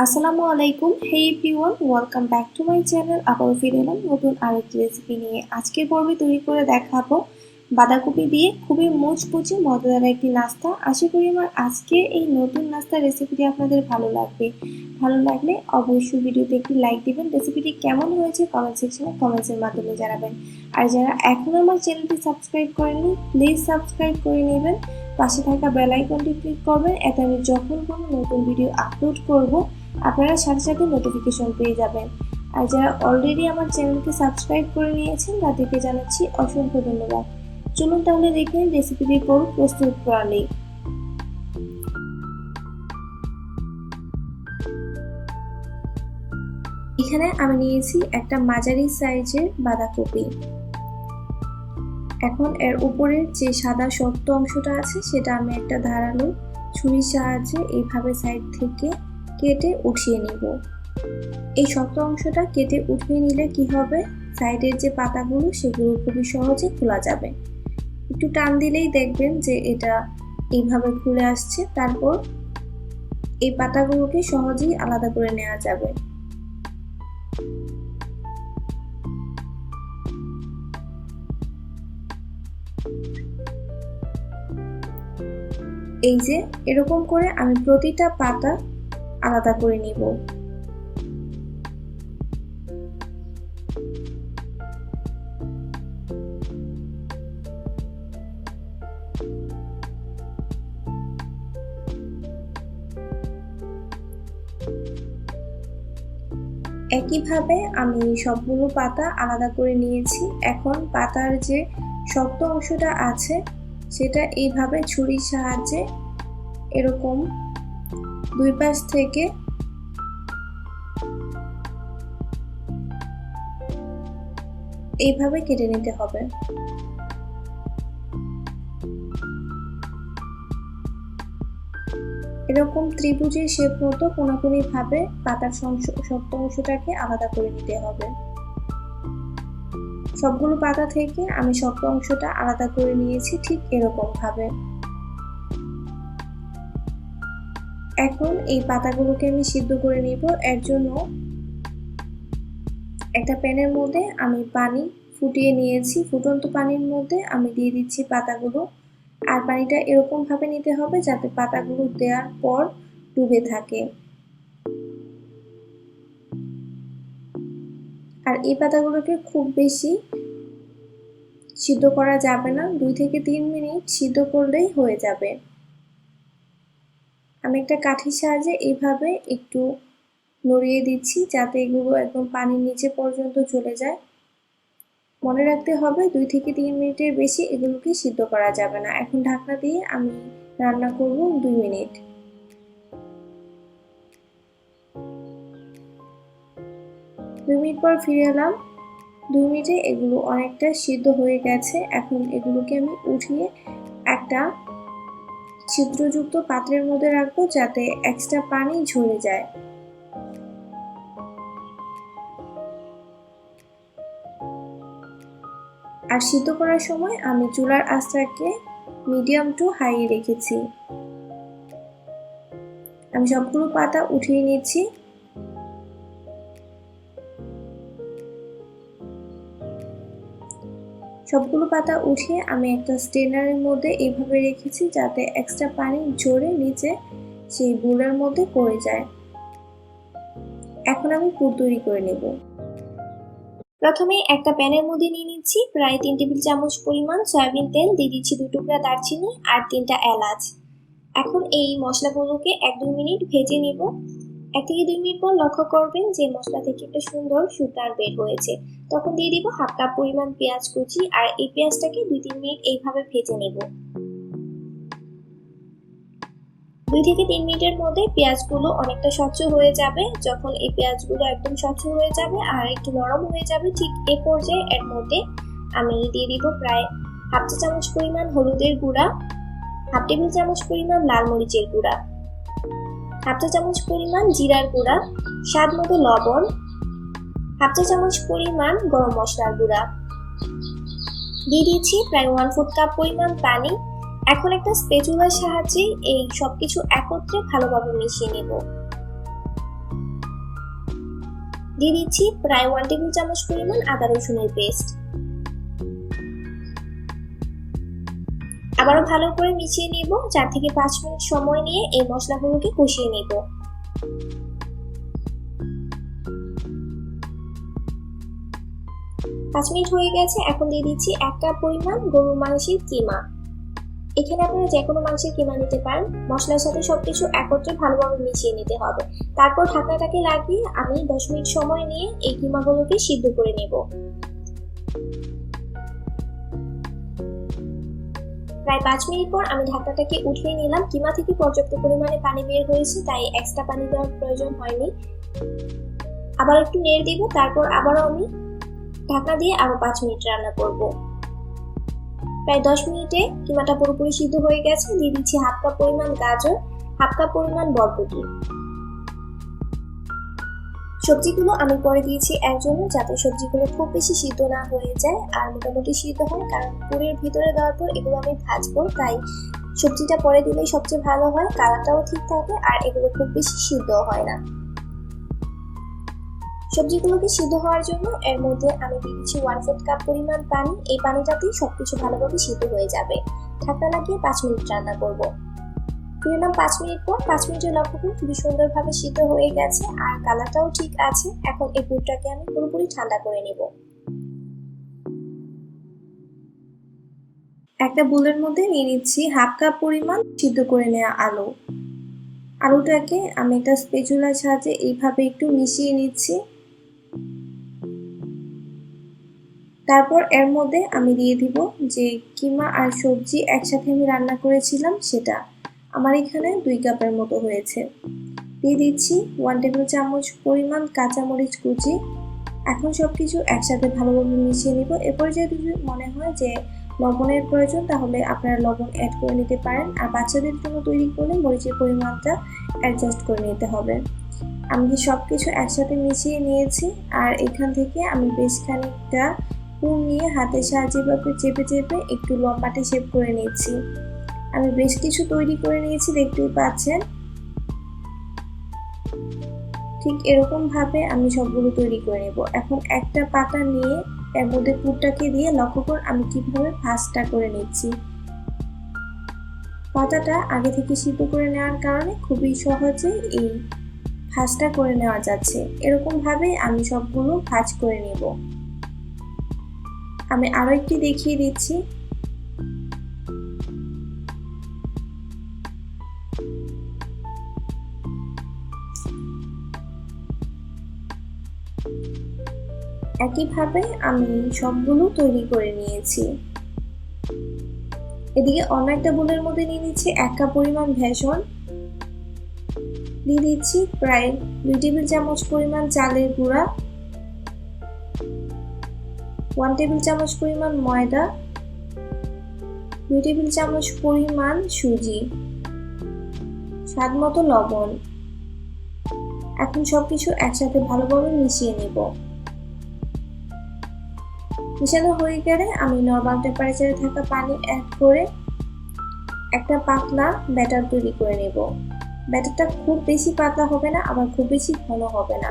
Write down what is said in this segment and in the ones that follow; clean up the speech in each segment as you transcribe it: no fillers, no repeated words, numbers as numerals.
আসসালামু আলাইকুম। Hey everyone, welcome back to my channel. আবারও ফিরে এলাম নতুন আরেকটি রেসিপি নিয়ে। আজকের পর্বে তৈরি করে দেখাবো বাঁধাকপি দিয়ে খুবই মুচমুচে মজাদার একটি নাস্তা। আশা করি আমার আজকের এই নতুন নাস্তা রেসিপিটি আপনাদের ভালো লাগবে। ভালো লাগলে অবশ্যই ভিডিওতে একটি লাইক দিবেন। রেসিপিটি কেমন হয়েছে কমেন্ট সেকশনে কমেন্টসের মাধ্যমে জানাবেন। আর যারা এখনও আমার চ্যানেলটি সাবস্ক্রাইব করেননি প্লিজ সাবস্ক্রাইব করে নেবেন। পাশে থাকা বেল আইকনটি ক্লিক করবেন, এতে আমি যখন কোনো নতুন ভিডিও আপলোড করব আপনারা সাথে সাথে নোটিফিকেশন পেয়ে যাবেন। আর যারা অলরেডি আমার চ্যানেলকে সাবস্ক্রাইব করে নিয়েছেন তাদেরকে জানাচ্ছি অসংখ্য ধন্যবাদ। চলুন তাহলে দেখে রেসিপিটির পুরো প্রস্তুত প্রণালী। এখানে আমি নিয়েছি একটা মাঝারি সাইজের বাঁধাকপি। এখন এর উপরের যে সাদা শক্ত অংশটা আছে সেটা আমি একটা ধারালো ছুরির সাহায্যে এইভাবে সাইড থেকে কেটে উঠিয়ে নিব। এই শক্ত অংশটা কেটে উঠিয়ে নিলে কি হবে, সাইডের যে পাতাগুলো সেগুলো খুবই সহজে খোলা যাবে। একটু টান দিলেই দেখবেন যে এটা এইভাবে খুলে আসছে। তারপর এই পাতাগুলোকে সহজেই আলাদা করে নেওয়া যাবে। এই যে এরকম করে আমি প্রতিটা পাতা আলাদা করে নিব। একইভাবে আমি সবগুলো পাতা আলাদা করে নিয়েছি। এখন পাতার যে শক্ত অংশটা আছে সেটা এইভাবে ছুরির সাহায্যে এরকম দুই পাশ থেকে এইভাবে কেটে নিতে হবে। এরকম ত্রিভুজের শেপ মতো কোনাকুনি ভাবে পাতার শক্ত অংশটাকে আলাদা করে নিতে হবে। সবগুলো পাতা থেকে আমি শক্ত অংশটা আলাদা করে নিয়েছি ঠিক এরকম ভাবে। এখন এই পাতাগুলোকে আমি সিদ্ধ করে নিব। এর জন্য একটা প্যানের মধ্যে আমি পানি ফুটিয়ে নিয়েছি। ফুটন্ত পানির মধ্যে আমি দিয়ে দিচ্ছি পাতাগুলো। আর পানিটা এরকম ভাবে নিতে হবে যাতে পাতাগুলো দেওয়ার পর ডুবে থাকে। আর এই পাতাগুলোকে খুব বেশি সিদ্ধ করা যাবে না, 2 থেকে 3 মিনিট সিদ্ধ করলেই হয়ে যাবে। আমি একটা কাঠির সাহায্যে এইভাবে একটু নড়িয়ে দিচ্ছি যাতে এগুলো একদম পানির নিচে পর্যন্ত চলে যায়। মনে রাখতে হবে 2 থেকে 3 মিনিটের বেশি এগুলোকে সিদ্ধ করা যাবে না। এখন ঢাকনা দিয়ে আমি রান্না করব 2 মিনিট। 2 মিনিট পর ফিরে এলাম। 2 মিনিটে এগুলো অনেকটা সিদ্ধ হয়ে গেছে। এখন এগুলোকে আমি উঠিয়ে একটা ছিদ্রযুক্ত পাত্রের মধ্যে রাখবো যাতে এক্সট্রা পানি ঝরে যায়। আর সিদ্ধ করার সময় আমি চুলার আঁচটাকে মিডিয়াম টু হাই রেখেছি। আমি সবগুলো পাতা উঠিয়ে নিচ্ছি। সবগুলো পাতা উঠিয়ে আমি একটা স্ট্রেনারের মধ্যে এইভাবে রেখেছি যাতে এক্সট্রা পানি ঝরে নিচে সেই বুলের মধ্যে পড়ে যায়। এখন আমি পুর তৈরি করে নেব। প্রথমে একটা প্যানের মধ্যে নিয়ে নিচ্ছি প্রায় 3 টেবিল চামচ পরিমাণ সয়াবিন তেল, দিয়ে দিচ্ছি 2 টুকরা দারচিনি আর 3টা এলাচ। এখন এই মশলাগুলোকে 1-2 মিনিট ভেজে নিব। 1 থেকে 2 মিনিট পর লক্ষ্য করবেন যে মশলা থেকে একটা সুন্দর সুগন্ধ বের হয়েছে। তখন দিয়ে দিব 1/2 কাপ পরিমাণ পেঁয়াজ কুচি। আর এই পেঁয়াজটাকে 2-3 মিনিট এইভাবে ভেজে নেব। 2 থেকে 3 মিনিটের মধ্যে পেঁয়াজগুলো অনেকটা স্বচ্ছ হয়ে যাবে। যখন এই পেঁয়াজগুলো একদম স্বচ্ছ হয়ে যাবে আর একটু নরম হয়ে যাবে, ঠিক এই পর্যায়ে এর মধ্যে আমি দিয়ে দিব প্রায় 1/2 চা চামচ পরিমাণ হলুদের গুঁড়া, 1/2 টেবিল চামচ পরিমাণ লাল মরিচের গুঁড়া, 1/2 চা চামচ পরিমাণ জিরার গুঁড়া, স্বাদ মতো লবণ, 1/2 চা চামচ পরিমাণ গরম মশলার গুঁড়া। দিয়ে দিচ্ছি প্রায় 1/4 কাপ পরিমাণ পানি। এখন একটা স্প্যাচুলার সাহায্যে এই সবকিছু একত্রে ভালোভাবে মিশিয়ে নেব। দিয়ে দিচ্ছি প্রায় 1 টেবিল চামচ পরিমাণ আদা রসুনের পেস্ট। আবারও ভালো করে মিশিয়ে নেব। 4 থেকে 5 মিনিট সময় নিয়ে এই মশলাগুলোকে কষিয়ে নেব। 5 মিনিট হয়ে গেছে। এখন দিয়ে দিচ্ছি 1 কাপ পরিমাণ গরুর মাংসের কিমা। এখানে আপনারা যে কোনো মাংসের কিমা নিতে পারেন। মশলার সাথে সবকিছু একত্রে ভালোভাবে মিশিয়ে নিতে হবে। তারপর ঢাকনাটাকে লাগিয়ে আমি 10 মিনিট সময় নিয়ে এই কিমাগুলোকে সিদ্ধ করে নেব। প্রায় 5 মিনিট পর আমি ঢাকনাটাকে উঠিয়ে নিলাম। কিমা থেকে পর্যাপ্ত পরিমাণে পানি বের হয়েছে, তাই এক্সট্রা পানি দেওয়ার প্রয়োজন হয়নি। আবার একটু নেড়ে দিব। তারপর আবারও আমি ঢাকনা দিয়ে আরো 5 মিনিট রান্না করব। প্রায় 10 মিনিটে কিমাটা পুরোপুরি সিদ্ধ হয়ে গেছে। দিয়ে দিচ্ছি 1/2 কাপ পরিমাণ গাজর, 1/2 কাপ পরিমাণ বরবটি। সবজিগুলো আমি পরে দিয়েছি এর জন্য যাতে সবজিগুলো খুব বেশি সিদ্ধ না হয়ে যায় আর মোটামুটি সিদ্ধ হয়, কারণ পুরের ভিতরে দেওয়ার পর এগুলো আমি ভাজবো, তাই সবজিটা পরে দিলেই সবচেয়ে ভালো হয়। কালারটাও ঠিক থাকে আর এগুলো খুব বেশি সিদ্ধ হয় না। সবজিগুলোকে সিদ্ধ হওয়ার জন্য এর মধ্যে আমি দিয়ে দিচ্ছি 1/4 কাপ পরিমাণ পানি। এই পানিটাতেই সবকিছু ভালোভাবে সিদ্ধ হয়ে যাবে। ঢাকনা লাগিয়ে 5 মিনিট রান্না করব। ফিরলাম 5 মিনিট পর। 5 মিনিটের লক্ষ্য করুন খুবই সুন্দরভাবে সিদ্ধ হয়ে গেছে আর কালারটাও ঠিক আছে। এখন এই পুরটাকে আমি পুরোপুরি ঠান্ডা করে নেব। একটা বোলের মধ্যে নিয়ে নিচ্ছি 1/2 কাপ পরিমাণ সিদ্ধ করে নেওয়া আলু। আলুটাকে আমি একটা স্প্যাচুলার সাহায্যে এইভাবে একটু মিশিয়ে নিচ্ছি। তারপর এর মধ্যে আমি দিয়ে দিব যে কিমা আর সবজি একসাথে আমি রান্না করেছিলাম সেটা। আমার এখানে 2 কাপের মতো হয়েছে। দিয়ে দিচ্ছি 1 টেবিল চামচ পরিমাণ কাঁচামরিচ কুচি। এখন সবকিছু একসাথে ভালোভাবে মিশিয়ে নিব। এরপর যদি মনে হয় যে লবণের প্রয়োজন তাহলে আপনারা লবণ অ্যাড করে নিতে পারেন। আর বাচ্চাদের জন্য তৈরি করলে মরিচের পরিমাণটা অ্যাডজাস্ট করে নিতে হবে। আমি সবকিছু একসাথে মিশিয়ে নিয়েছি আর এখান থেকে আমি বেশ খানিকটা পুর নিয়ে হাতের সাহায্যে চেপে চেপে একটু লম্বাটে শেপ করে নিয়েছি। আমি বেশ কিছু তৈরি করে নিয়েছি, দেখতেই পাচ্ছেন। ঠিক এরকম ভাবে আমি সবগুলো তৈরি করে নেব। এখন একটা পাতা নিয়ে এর মধ্যে পুরটাকে দিয়ে লক্ষ্য করুন আমি কিভাবে ভাঁজটা করে নিচ্ছি। পাতাটা আগে থেকে সিদ্ধ করে নেওয়ার কারণে খুবই সহজে এই ভাঁজটা করে নেওয়া যাচ্ছে। এরকম ভাবে আমি সবগুলো ভাঁজ করে নেব। আমি আরো একটি দেখিয়ে দিচ্ছি। একইভাবে আমি সবগুলো তৈরি করে নিয়েছি। এদিকে অন্য একটা বোলের মধ্যে নিয়ে নিচ্ছি 1 কাপ পরিমাণ বেসন। দিয়ে দিচ্ছি প্রায় 2 টেবিল চামচ পরিমাণ চালের গুঁড়া, 1 টেবিল চামচ পরিমাণ ময়দা, 2 টেবিল চামচ পরিমাণ সুজি, স্বাদ মতো লবণ। এখন সবকিছু একসাথে ভালোভাবে মিশিয়ে নেব। মিশানো হয়ে গেলে আমি নরমাল টেম্পারেচারে থাকা পানি অ্যাড করে একটা পাতলা ব্যাটার তৈরি করে নেব। ব্যাটারটা খুব বেশি পাতলা হবে না, আবার খুব বেশি ঘন হবে না।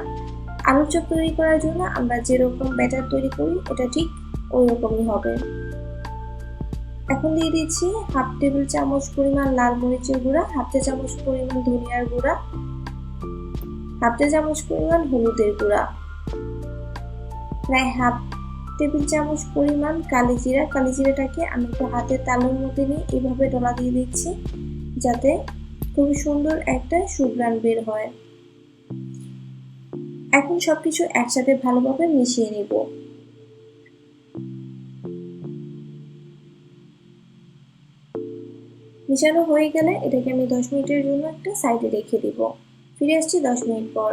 আলুর চপ তৈরি করার জন্য আমরা যেরকম ব্যাটার তৈরি করি এটা ঠিক ওই রকমই হবে। এখন দিয়ে দিচ্ছি 1/2 টেবিল চামচ পরিমাণ লাল মরিচের গুঁড়া, 1/2 চা চামচ পরিমাণ ধনিয়ার গুঁড়া, 1/2 চা চামচ পরিমাণ হলুদের গুঁড়া, প্রায় 1/2 টেবিল চামচ পরিমাণ কালি জিরা। কালি জিরাটাকে আমি একটু হাতের তালুর মধ্যে নিয়ে এইভাবে ডলা দিয়ে দিচ্ছি যাতে খুবই সুন্দর একটা সুঘ্রাণ বের হয়। এখন সবকিছু একসাথে ভালোভাবে মিশিয়ে নিব। মিশানো হয়ে গেলে এটাকে আমি 10 মিনিটের জন্য একটা সাইডে রেখে দিব। ফিরে আসছি 10 মিনিট পর।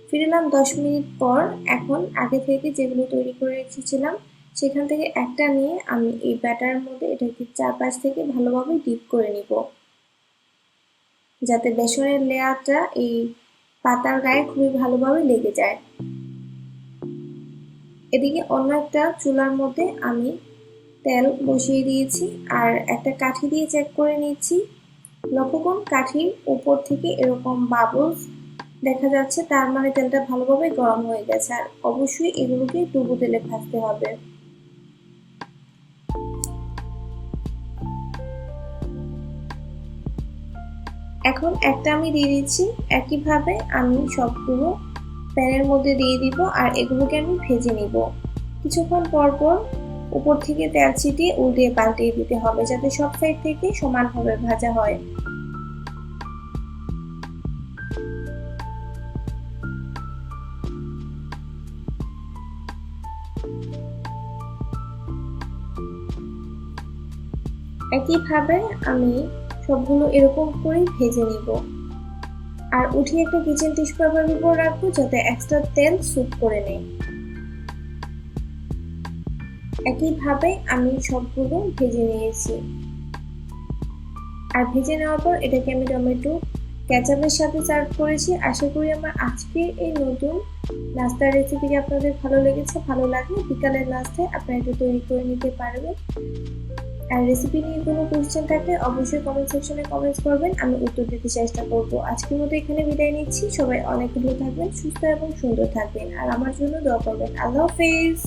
ফিরলাম 10 মিনিট পর। এখন আগে থেকে যেগুলো তৈরি করে রেখেছিলাম সেখান থেকে একটা নিয়ে আমি এই ব্যাটারের মধ্যে এটাকে চারপাশ থেকে ভালোভাবে ডিপ করে নিব যাতে বেসনের লেয়ারটা এই পাতার গায়ে খুবই ভালোভাবে লেগে যায়। এদিকে অন্য একটা চুলার মধ্যে আমি তেল বসিয়ে দিয়েছি আর একটা কাঠি দিয়ে চেক করে নিচ্ছি। লক্ষ্য করুন কাঠির উপর থেকে এরকম বাবলস দেখা যাচ্ছে, তার মানে তেলটা ভালোভাবে গরম হয়ে গেছে। আর অবশ্যই এগুলোকে ডুবো তেলে ভাজতে হবে। এখন একটা আমি দিয়ে দিচ্ছি। একইভাবে আমি সবগুলো প্যানের মধ্যে দিয়ে দিব আর এগুলোকে আমি ভেজে নিব। কিছুক্ষণ পর পর উপর থেকে তেল ছিটিয়ে উল্টিয়ে পাল্টিয়ে দিতে হবে, যাতে সব সাইড থেকে সমানভাবে ভাজা হয়। একইভাবে আমি সবগুলো এরকম করে ভেজে নিব। আর উঠিয়ে একটা কিচেন টিস্যু পেপারের উপর রাখবো, যাতে এক্সট্রা তেল স্যুপ করে নেয়। একইভাবে আমি সবগুলো ভেজে নিয়েছি। আর ভেজে নেওয়ার পর এটাকে আমি টমেটো কেচাপের সাথে সার্ভ করেছি। আশা করি আমার আজকের এই নতুন নাস্তার রেসিপিটি আপনাদের ভালো লেগেছে। ভালো লাগলে বিকালের নাস্তায় আপনারা এটা তৈরি করে নিতে পারবেন। আর রেসিপি নিয়ে কোনো কোয়েশ্চেন থাকলে অবশ্যই কমেন্ট সেকশনে কমেন্টস করবেন, আমি উত্তর দিতে চেষ্টা করব। আজকের মতো এখানে বিদায় নিচ্ছি। সবাই অনেক ভালো থাকবেন, সুস্থ এবং সুন্দর থাকবেন, আর আমার জন্য দোয়া করবেন। আল্লাহ হাফেজ।